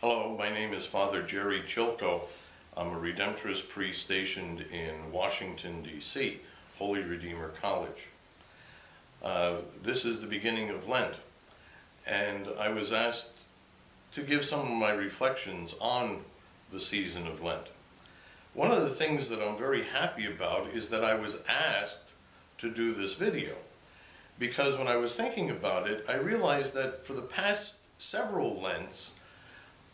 Hello, my name is Father Jerry Chilko. I'm a Redemptorist priest stationed in Washington, D.C., Holy Redeemer College. This is the beginning of Lent, and I was asked to give some of my reflections on the season of Lent. One of the things that I'm very happy about is that I was asked to do this video, because when I was thinking about it, I realized that for the past several Lents,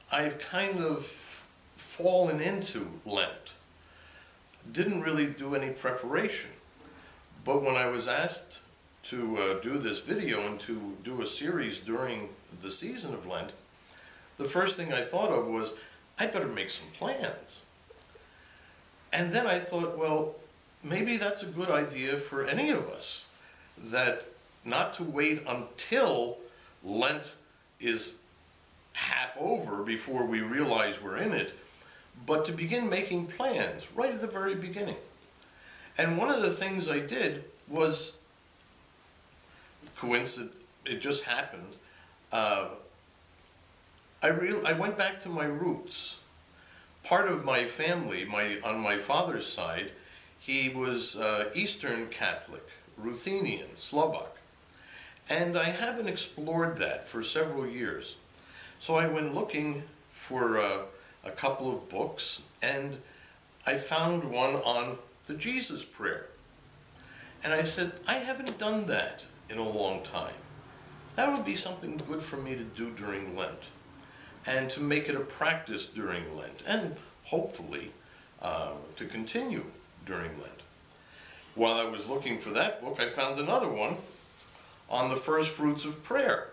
I've kind of fallen into Lent. Didn't really do any preparation. But when I was asked to do this video and to do a series during the season of Lent, the first thing I thought of was, I better make some plans. And then I thought, well, maybe that's a good idea for any of us, that not to wait until Lent is half over before we realize we're in it, but to begin making plans right at the very beginning. And one of the things I did was, it just happened, I went back to my roots. Part of my family, on my father's side, he was Eastern Catholic, Ruthenian, Slovak. And I haven't explored that for several years. So I went looking for a couple of books, and I found one on the Jesus Prayer. And I said, I haven't done that in a long time. That would be something good for me to do during Lent, and to make it a practice during Lent, and hopefully to continue during Lent. While I was looking for that book, I found another one on the first fruits of prayer.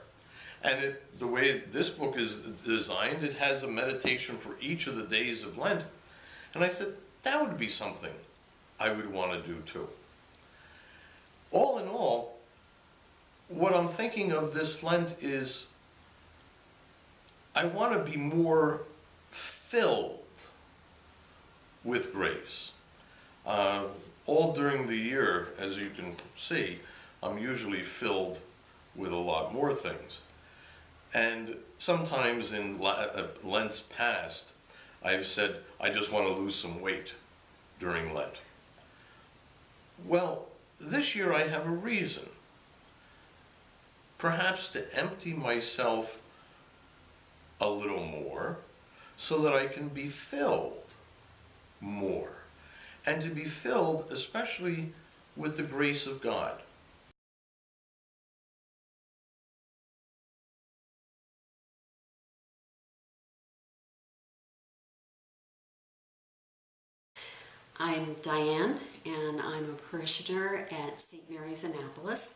And the way this book is designed, it has a meditation for each of the days of Lent. And I said, that would be something I would want to do too. All in all, what I'm thinking of this Lent is, I want to be more filled with grace. All during the year, as you can see, I'm usually filled with a lot more things. And sometimes in Lent's past, I've said, I just want to lose some weight during Lent. Well, this year I have a reason. Perhaps to empty myself a little more so that I can be filled more. And to be filled especially with the grace of God. I'm Diane, and I'm a parishioner at St. Mary's Annapolis.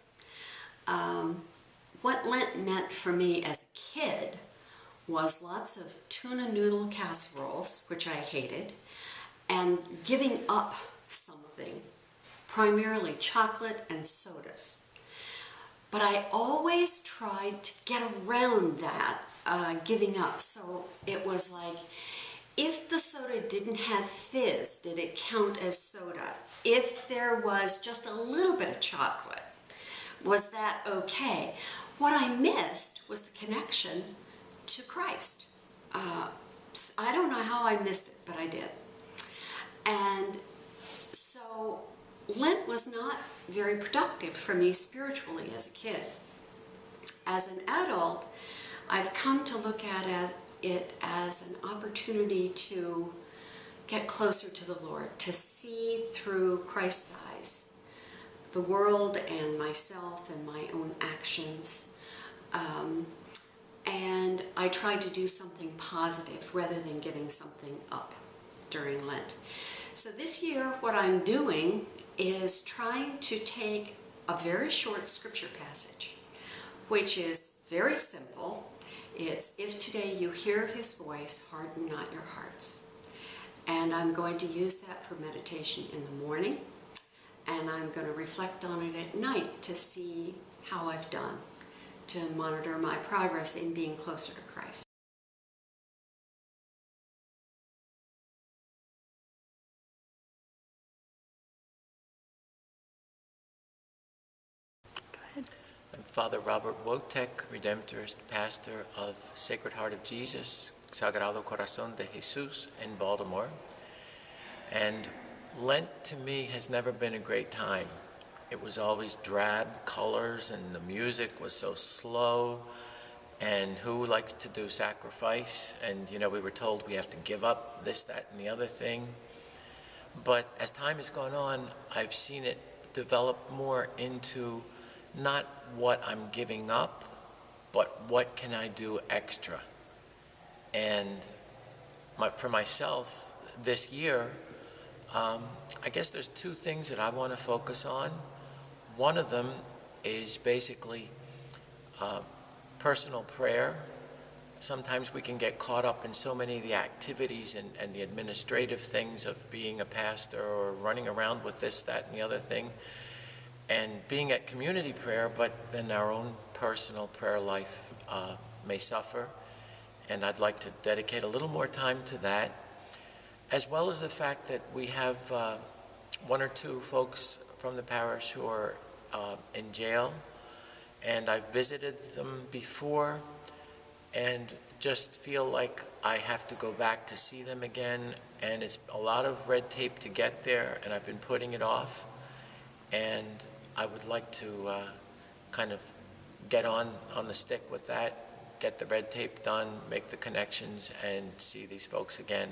What Lent meant for me as a kid was lots of tuna noodle casseroles, which I hated, and giving up something, primarily chocolate and sodas. But I always tried to get around that giving up. So it was like, if the soda didn't have fizz, did it count as soda? If there was just a little bit of chocolate, was that okay? What I missed was the connection to Christ. I don't know how I missed it, but I did. And so Lent was not very productive for me spiritually as a kid. As an adult, I've come to look at it as an opportunity to get closer to the Lord, to see through Christ's eyes the world and myself and my own actions. And I try to do something positive rather than giving something up during Lent. So this year what I'm doing is trying to take a very short scripture passage, which is very simple. It's, if today you hear his voice, harden not your hearts. And I'm going to use that for meditation in the morning, and I'm going to reflect on it at night to see how I've done, to monitor my progress in being closer to Christ. I'm Father Robert Wotek, Redemptorist, pastor of Sacred Heart of Jesus, Sagrado Corazón de Jesus in Baltimore. And Lent to me has never been a great time. It was always drab colors and the music was so slow. And who likes to do sacrifice? And we were told we have to give up this, that, and the other thing. But as time has gone on, I've seen it develop more into not what I'm giving up, but what can I do extra? And for myself, this year, I guess there's two things that I want to focus on. One of them is basically personal prayer. Sometimes we can get caught up in so many of the activities and the administrative things of being a pastor or running around with this, that, and the other thing, and being at community prayer, but then our own personal prayer life may suffer. And I'd like to dedicate a little more time to that, as well as the fact that we have one or two folks from the parish who are in jail, and I've visited them before and just feel like I have to go back to see them again, and it's a lot of red tape to get there, and I've been putting it off, and I would like to kind of get on the stick with that, get the red tape done, make the connections, and see these folks again.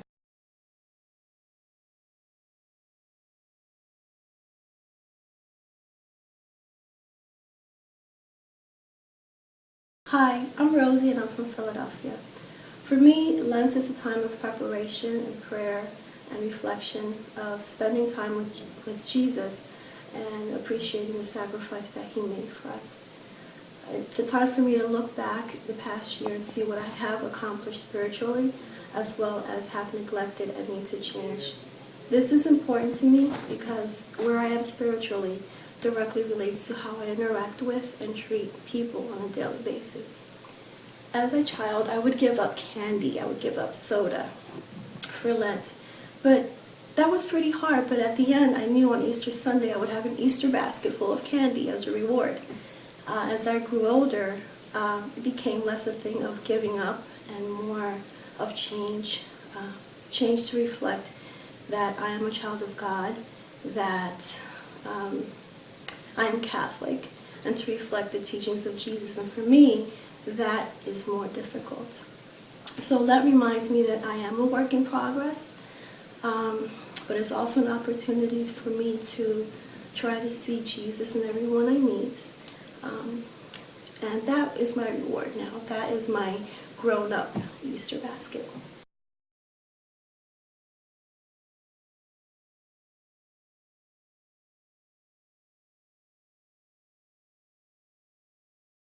Hi, I'm Rosie and I'm from Philadelphia. For me, Lent is a time of preparation and prayer and reflection, of spending time with Jesus and appreciating the sacrifice that he made for us. It's a time for me to look back the past year and see what I have accomplished spiritually, as well as have neglected and need to change. This is important to me because where I am spiritually directly relates to how I interact with and treat people on a daily basis. As a child, I would give up candy, I would give up soda for Lent, but that was pretty hard. But at the end, I knew on Easter Sunday I would have an Easter basket full of candy as a reward. As I grew older, it became less a thing of giving up and more of change to reflect that I am a child of God, that I am Catholic, and to reflect the teachings of Jesus. And for me, that is more difficult. So that reminds me that I am a work in progress, but it's also an opportunity for me to try to see Jesus in everyone I meet. And that is my reward now. That is my grown-up Easter basket.